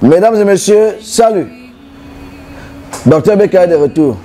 Mesdames et messieurs, salut. Docteur Beka est de retour.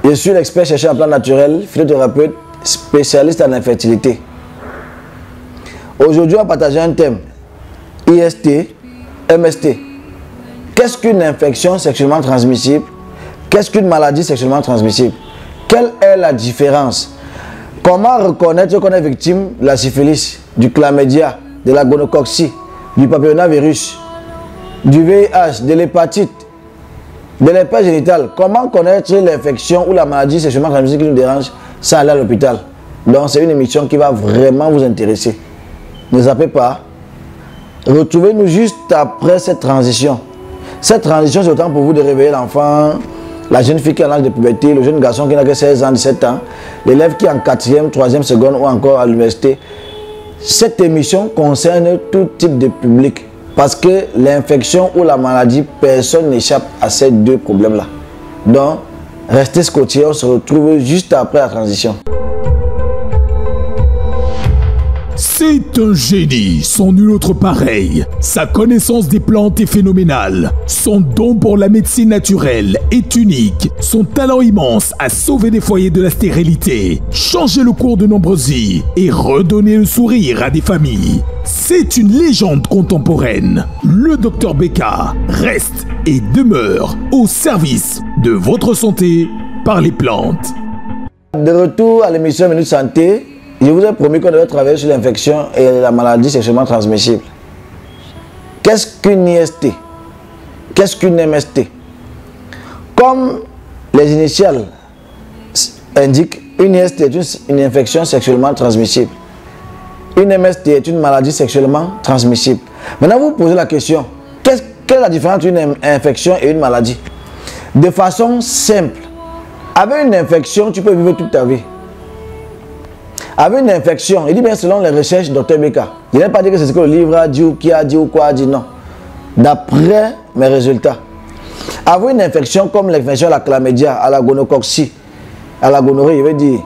Je suis l'expert chercheur en plan naturel, phytothérapeute, spécialiste en infertilité. Aujourd'hui, on va partager un thème. IST, MST. Qu'est-ce qu'une infection sexuellement transmissible? Qu'est-ce qu'une maladie sexuellement transmissible? Quelle est la différence? Comment reconnaître qu'on est victime de la syphilis, du chlamydia, de la gonococcie, du papillomavirus, du VIH, de l'hépatite, de l'herpès génital? Comment connaître l'infection ou la maladie sexuellement transmissible qui nous dérange sans aller à l'hôpital? Donc c'est une émission qui va vraiment vous intéresser. Ne zappez pas. Retrouvez-nous juste après cette transition. Cette transition, c'est autant pour vous de réveiller l'enfant, la jeune fille qui est en âge de puberté, le jeune garçon qui n'a que 16 ans, 17 ans, l'élève qui est en 4e, 3e seconde ou encore à l'université. Cette émission concerne tout type de public. Parce que l'infection ou la maladie, personne n'échappe à ces deux problèmes-là. Donc, restez scotchés, on se retrouve juste après la transition. C'est un génie, sans nul autre pareil. Sa connaissance des plantes est phénoménale. Son don pour la médecine naturelle est unique. Son talent immense à sauver des foyers de la stérilité, changer le cours de nombreuses vies et redonner le sourire à des familles. C'est une légende contemporaine. Le Dr Beka reste et demeure au service de votre santé par les plantes. De retour à l'émission Minute Santé, je vous ai promis qu'on devait travailler sur l'infection et la maladie sexuellement transmissible. Qu'est-ce qu'une IST? Qu'est-ce qu'une MST? Comme les initiales indiquent, une IST est une infection sexuellement transmissible. Une MST est une maladie sexuellement transmissible. Maintenant, vous vous posez la question, quelle est la différence entre une infection et une maladie? De façon simple, avec une infection, tu peux vivre toute ta vie. Avec une infection, il dit bien selon les recherches du Dr Beka. Je n'ai pas dit que c'est ce que le livre a dit ou qui a dit ou quoi a dit, non. D'après mes résultats. Avec une infection comme l'infection à la chlamydia, à la gonococcie, à la gonorrhée, je veux dire,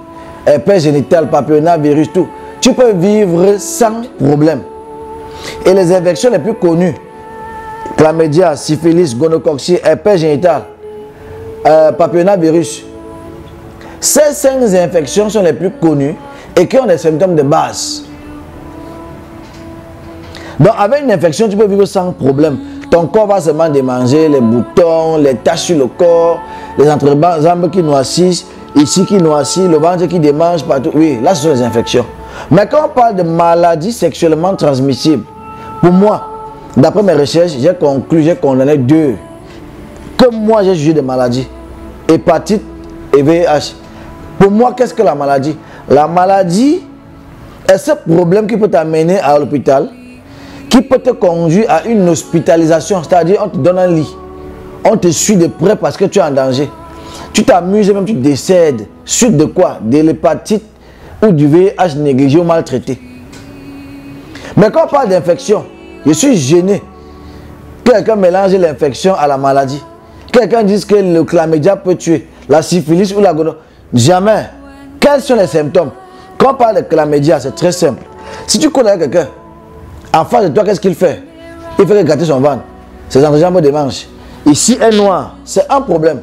herpès génital, papillomavirus, tout, tu peux vivre sans problème. Et les infections les plus connues, chlamydia, syphilis, gonococcie, herpès génital, papillomavirus, ces 5 infections sont les plus connues et qui ont des symptômes de base. Donc avec une infection, tu peux vivre sans problème. Ton corps va seulement démanger les boutons, les taches sur le corps, les entrejambes qui noircissent, ici qui noircit, le ventre qui démange partout. Oui, là ce sont les infections. Mais quand on parle de maladies sexuellement transmissibles, pour moi, d'après mes recherches, j'ai conclu, j'ai condamné 2 que moi j'ai jugé de maladies. Hépatite et VIH. Pour moi, qu'est-ce que la maladie? La maladie est ce problème qui peut t'amener à l'hôpital, qui peut te conduire à une hospitalisation, c'est-à-dire on te donne un lit, on te suit de près parce que tu es en danger. Tu t'amuses, même tu décèdes. Suite de quoi? De l'hépatite ou du VIH négligé ou maltraité. Mais quand on parle d'infection, je suis gêné que quelqu'un mélange l'infection à la maladie. Quelqu'un dise que le chlamydia peut tuer, la syphilis ou la gonorrhée. Jamais. Quels sont les symptômes? Quand on parle de chlamydia, c'est très simple. Si tu connais quelqu'un, en face de toi, qu'est-ce qu'il fait? Il fait gratter son ventre. Ses entrejambes démangent. Ici est noir. C'est un problème.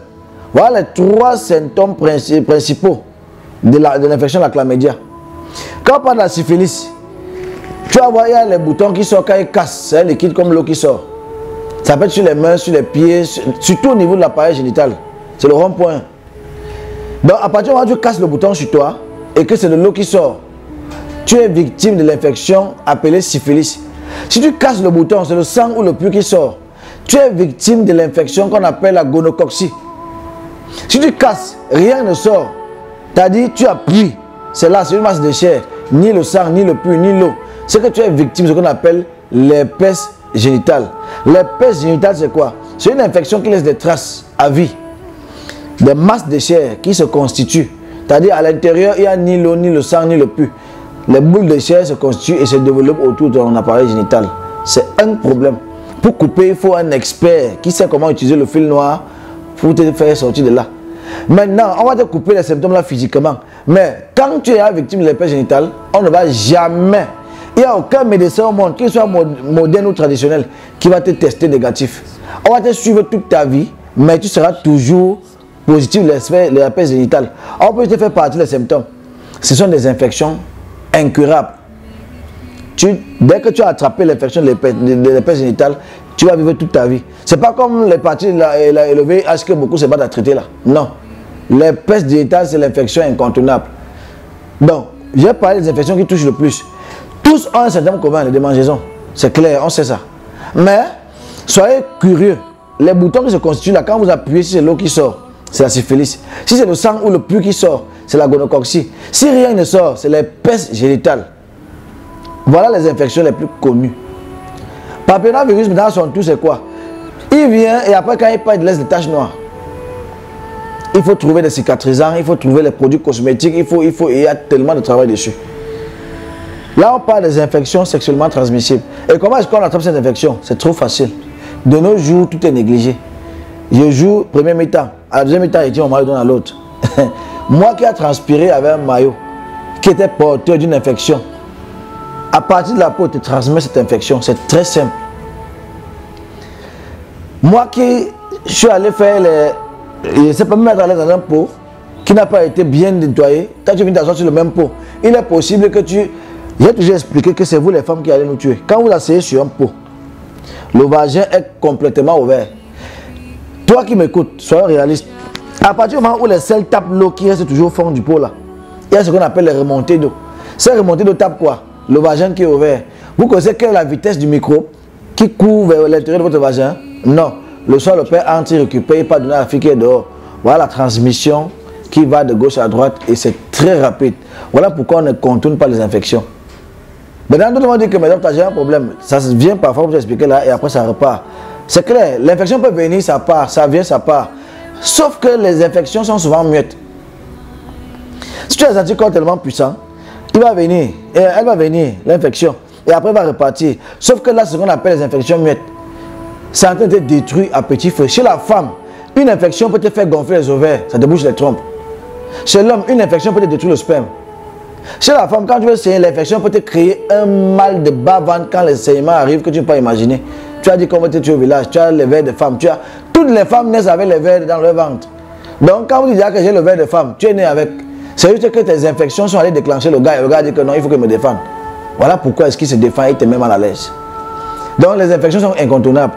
Voilà les 3 symptômes principaux de l'infection de la chlamydia. Quand on parle de la syphilis, tu vas voir, il y a les boutons qui sortent quand ils cassent. C'est un liquide comme l'eau qui sort. Ça peut être sur les mains, sur les pieds, surtout au niveau de l'appareil génital. C'est le rond-point. Donc, à partir du moment où tu casses le bouton sur toi et que c'est de l'eau qui sort, tu es victime de l'infection appelée syphilis. Si tu casses le bouton, c'est le sang ou le pus qui sort. Tu es victime de l'infection qu'on appelle la gonococcie. Si tu casses, rien ne sort. C'est-à-dire, tu appuies. C'est là, c'est une masse de chair. Ni le sang, ni le pus, ni l'eau. C'est que tu es victime de ce qu'on appelle l'herpès génital. L'herpès génital, c'est quoi? C'est une infection qui laisse des traces à vie. Des masses de chair qui se constituent. C'est-à-dire, à l'intérieur, il n'y a ni l'eau, ni le sang, ni le pus. Les boules de chair se constituent et se développent autour de ton appareil génital. C'est un problème. Pour couper, il faut un expert qui sait comment utiliser le fil noir pour te faire sortir de là. Maintenant, on va te couper les symptômes là physiquement. Mais quand tu es victime de l'herpès génital, on ne va jamais. Il n'y a aucun médecin au monde, qu'il soit moderne ou traditionnel, qui va te tester négatif. On va te suivre toute ta vie, mais tu seras toujours positif de l'herpès génital. On peut te faire partie des symptômes. Ce sont des infections incurables. Dès que tu as attrapé l'infection de l'herpès génital, tu vas vivre toute ta vie. Ce n'est pas comme l'hépatite et le VIH que beaucoup se battent à traiter là. Non. L'herpès génital, c'est l'infection incontournable. Donc, j'ai parlé des infections qui touchent le plus. Tous ont un symptôme commun, les démangeaisons. C'est clair, on sait ça. Mais, soyez curieux. Les boutons qui se constituent là, quand vous appuyez, si c'est l'eau qui sort, c'est la syphilis. Si c'est le sang ou le pus qui sort, c'est la gonococcie. Si rien ne sort, c'est l'herpès génital. Voilà les infections les plus connues. Papillomavirus, dans son tout, c'est quoi? Il vient et après, quand il part, il laisse des taches noires. Il faut trouver des cicatrisants, il faut trouver les produits cosmétiques, il y a tellement de travail dessus. Là, on parle des infections sexuellement transmissibles. Et comment est-ce qu'on attrape cette infection? C'est trop facile. De nos jours, tout est négligé. Je joue premier mi-temps. À la deuxième mi-temps, il dit mon maillot donne à l'autre. Moi qui ai transpiré avec un maillot qui était porteur d'une infection, à partir de la peau, tu transmets cette infection. C'est très simple. Moi qui suis allé faire je ne sais pas me mettre à l'aise dans un pot qui n'a pas été bien nettoyé. Quand tu viens t'asseoir sur le même pot, il est possible que tu... J'ai toujours expliqué que c'est vous les femmes qui allez nous tuer. Quand vous asseyez sur un pot, le vagin est complètement ouvert. Toi qui m'écoutes, sois réaliste. À partir du moment où les selles tapent l'eau qui reste toujours au fond du pot là, il y a ce qu'on appelle les remontées d'eau. Ces remontées d'eau tapent quoi? Le vagin qui est ouvert. Vous connaissez quelle est la vitesse du microbe qui court vers l'intérieur de votre vagin? Non. Le soir, le père entre, il récupère, il pas donner à la fille qui est dehors. Voilà la transmission qui va de gauche à droite et c'est très rapide. Voilà pourquoi on ne contourne pas les infections. Maintenant, tout le monde dit que madame, tu as un problème. Ça vient parfois pour t'expliquer là et après ça repart. C'est clair, l'infection peut venir, ça part, ça vient, ça part. Sauf que les infections sont souvent muettes. Si tu as un anticorps tellement puissant, il va venir, elle va venir, l'infection, et après elle va repartir. Sauf que là, c'est ce qu'on appelle les infections muettes. C'est en train de détruire à petit feu. Chez la femme, une infection peut te faire gonfler les ovaires, ça débouche les trompes. Chez l'homme, une infection peut te détruire le sperme. Chez la femme, quand tu veux saigner, l'infection peut te créer un mal de bas-ventre quand les saignements arrivent que tu ne peux pas imaginer. Tu as dit qu'on va te tuer au village, tu as les vers de femme, toutes les femmes naissent avec les vers dans leur ventre. Donc quand vous dites que j'ai le vers de femme, tu es né avec. C'est juste que tes infections sont allées déclencher le gars et le gars dit que non, il faut qu'il me défende. Voilà pourquoi est-ce qu'il se défend et il te met mal à l'aise. Donc les infections sont incontournables.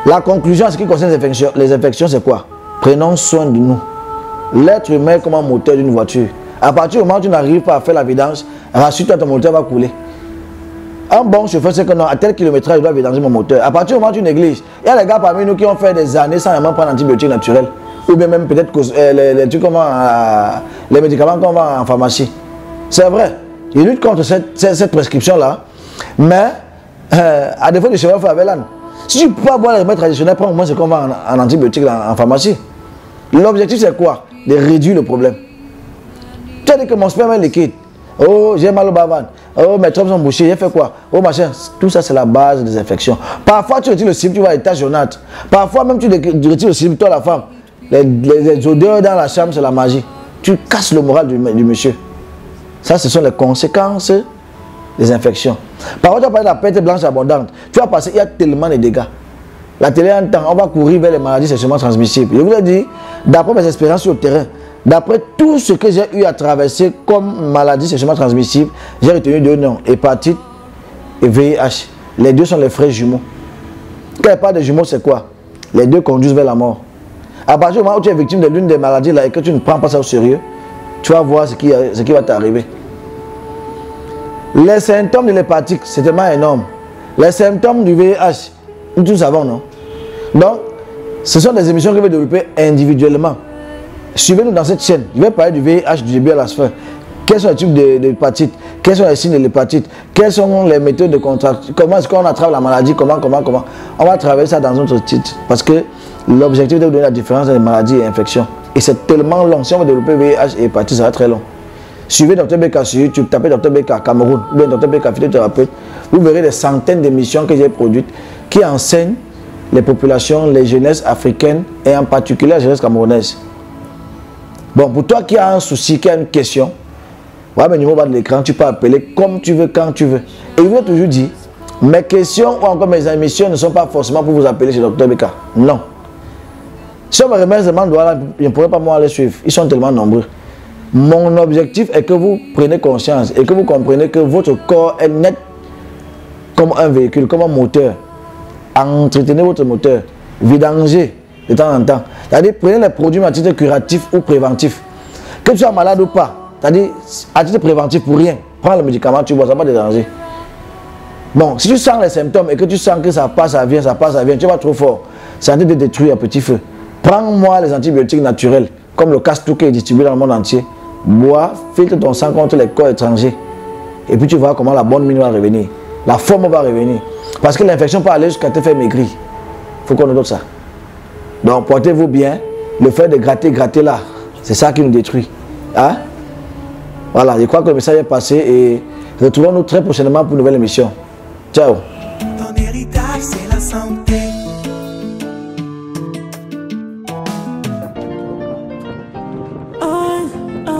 La conclusion en ce qui concerne les infections, c'est quoi? Prenons soin de nous. L'être humain est comme un moteur d'une voiture. À partir du moment où tu n'arrives pas à faire la vidange, rassure-toi, ton moteur va couler. Un bon chauffeur, c'est que non, à tel kilométrage, je dois vidanger mon moteur. À partir du moment où tu négliges, il y a des gars parmi nous qui ont fait des années sans vraiment prendre antibiotiques naturels. Ou bien même peut-être les médicaments qu'on vend en pharmacie. C'est vrai. Ils luttent contre cette prescription-là. Mais, à défaut de cheval, il faut avec l'âne. Si tu peux pas boire les remèdes traditionnels, prends au moins ce qu'on vend en antibiotiques en pharmacie. L'objectif, c'est quoi? De réduire le problème. Tu as dit que mon sperme est liquide. Oh, j'ai mal au bas-ventre. Oh, mes trompes sont bouchées. J'ai fait quoi? Oh, machin. Tout ça, c'est la base des infections. Parfois, tu retires le slip, tu vois les taches jaunâtres. Parfois, même tu retires le slip, toi, la femme. Les odeurs dans la chambre, c'est la magie. Tu casses le moral du monsieur. Ça, ce sont les conséquences des infections. Par contre, tu as parlé de la perte blanche abondante. Tu vas passer, il y a tellement de dégâts. La télé entend, on va courir vers les maladies sexuellement transmissibles. Je vous ai dit, d'après mes expériences sur le terrain, d'après tout ce que j'ai eu à traverser comme maladie sexuellement transmissible, j'ai retenu deux noms, hépatite et VIH. Les deux sont les frères jumeaux. Quand il parle de jumeaux, c'est quoi? Les deux conduisent vers la mort. À partir du moment où tu es victime de l'une des maladies là et que tu ne prends pas ça au sérieux, tu vas voir ce qui va t'arriver. Les symptômes de l'hépatite, c'est tellement énorme. Les symptômes du VIH, nous tous savons, non? Donc, ce sont des émissions que je vais développer individuellement. Suivez-nous dans cette chaîne. Je vais parler du VIH du début à la fin. Quels sont les types d'hépatite? Quels sont les signes de l'hépatite? Quelles sont les méthodes de contraction? Comment est-ce qu'on attrape la maladie? Comment? On va travailler ça dans notre titre. Parce que l'objectif est de donner la différence entre les maladies et infections. Et c'est tellement long. Si on veut développer VIH et hépatite, ça va être très long. Suivez Dr Beka sur YouTube, tapez Dr Beka Cameroun, ou bien Dr Beka physiothérapeute. Vous verrez des centaines d'émissions que j'ai produites qui enseignent les populations, les jeunesses africaines et en particulier la jeunesse camerounaise. Bon, pour toi qui as un souci, qui a une question, voilà mes numéros bas de l'écran, tu peux appeler comme tu veux, quand tu veux. Et je vous ai toujours dit, Mes questions ou encore mes émissions ne sont pas forcément pour vous appeler chez Dr Beka. Non. Si on me remet seulement doigt, je ne pourrais pas moi les suivre. Ils sont tellement nombreux. Mon objectif est que vous preniez conscience et que vous compreniez que votre corps est net comme un véhicule, comme un moteur. Entretenez votre moteur, vidangez de temps en temps. C'est-à-dire, prenez les produits à titre curatif ou préventif. Que tu sois malade ou pas, c'est-à-dire, à titre préventif pour rien. Prends le médicament, tu bois, ça va pas te déranger. Bon, si tu sens les symptômes et que tu sens que ça passe, ça vient, tu vas trop fort. C'est en train de détruire à petit feu. Prends-moi les antibiotiques naturels, comme le Castou qui est distribué dans le monde entier. Bois, filtre ton sang contre les corps étrangers. Et puis tu vois comment la bonne mine va revenir. La forme va revenir. Parce que l'infection peut aller jusqu'à te faire maigrir. Il faut qu'on note ça. Donc portez-vous bien. Le fait de gratter là, c'est ça qui nous détruit. Hein? Voilà, je crois que le message est passé et retrouvons-nous très prochainement pour une nouvelle émission. Ciao. Ton héritage, c'est la santé.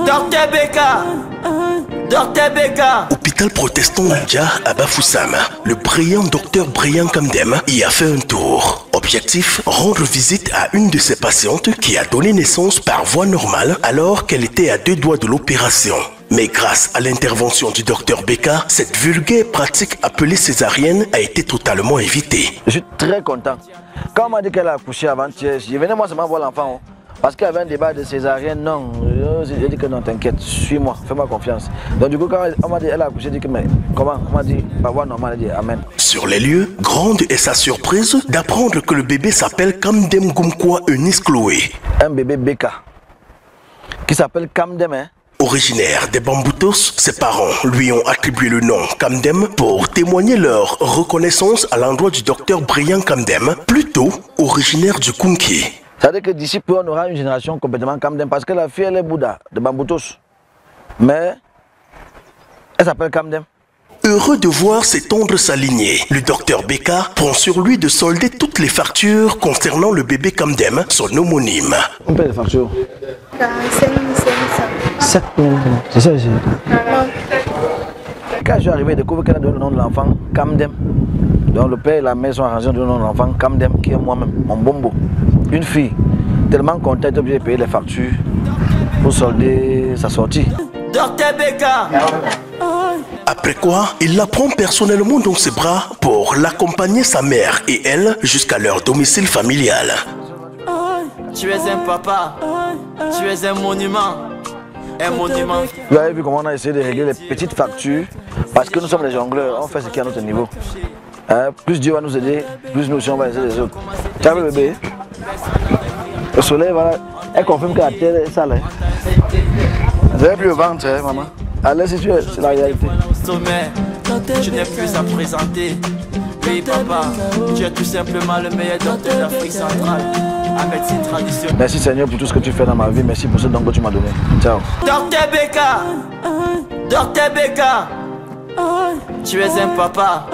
Dr Beka. Dr Beka. Hôpital protestant Ndia à Bafoussam, le brillant docteur Brian Kamdem y a fait un tour. Objectif, rendre visite à une de ses patientes qui a donné naissance par voie normale alors qu'elle était à 2 doigts de l'opération. Mais grâce à l'intervention du docteur Beka, cette vulgaire pratique appelée césarienne a été totalement évitée. Je suis très content. Quand on m'a dit qu'elle a accouché avant-hier, je venais moi seulement voir l'enfant. Parce qu'il y avait un débat de césarienne, non. J'ai dit que non, t'inquiète, suis-moi, fais-moi confiance. Donc du coup, quand on m'a dit qu'elle a accouché, j'ai dit que mais comment? On m'a dit, bah voie normale, elle a dit amen. Sur les lieux, grande est sa surprise d'apprendre que le bébé s'appelle Kamdem Gumkwa Eunice Chloé. Un bébé Beka, qui s'appelle Kamdem, hein? Originaire des Bamboutos, ses parents lui ont attribué le nom Kamdem pour témoigner leur reconnaissance à l'endroit du docteur Brian Kamdem, plutôt originaire du Kunki. C'est-à-dire que d'ici peu, on aura une génération complètement Kamdem, parce que la fille, elle est Bouddha, de Bamboutos. Mais, elle s'appelle Kamdem. Heureux de voir s'étendre sa lignée, le docteur Beka prend sur lui de solder toutes les factures concernant le bébé Kamdem, son homonyme. On paye les factures. 45 500. 7 000, c'est ça ici. Quand je suis arrivé, je découvre qu'elle a donné le nom de l'enfant, Kamdem. Donc le père et la mère sont arrangés de donner le nom de l'enfant, Kamdem, qui est moi-même, mon bombo. Une fille, tellement contente, obligée de payer les factures pour solder sa sortie. Dr Beka. Après quoi, il la prend personnellement dans ses bras pour l'accompagner sa mère et elle jusqu'à leur domicile familial. Tu es un papa. Tu es un monument. Un monument. Vous avez vu comment on a essayé de régler les petites factures parce que nous sommes les jongleurs, on fait ce qui est à notre niveau. Plus Dieu va nous aider, plus nous aussi on va aider les autres. Tu as vu le bébé? Le soleil, voilà, elle confirme que la terre est sale. Vous avez plus le ventre, hein, maman. Allez, c'est la réalité. Sommet, je n'ai plus à présenter. Oui, papa, tu es tout simplement le meilleur docteur d'Afrique centrale. En médecine traditionnelle. Merci Seigneur pour tout ce que tu fais dans ma vie. Merci pour ce don que tu m'as donné. Ciao. Dr Beka. Dr Beka. Tu es un papa.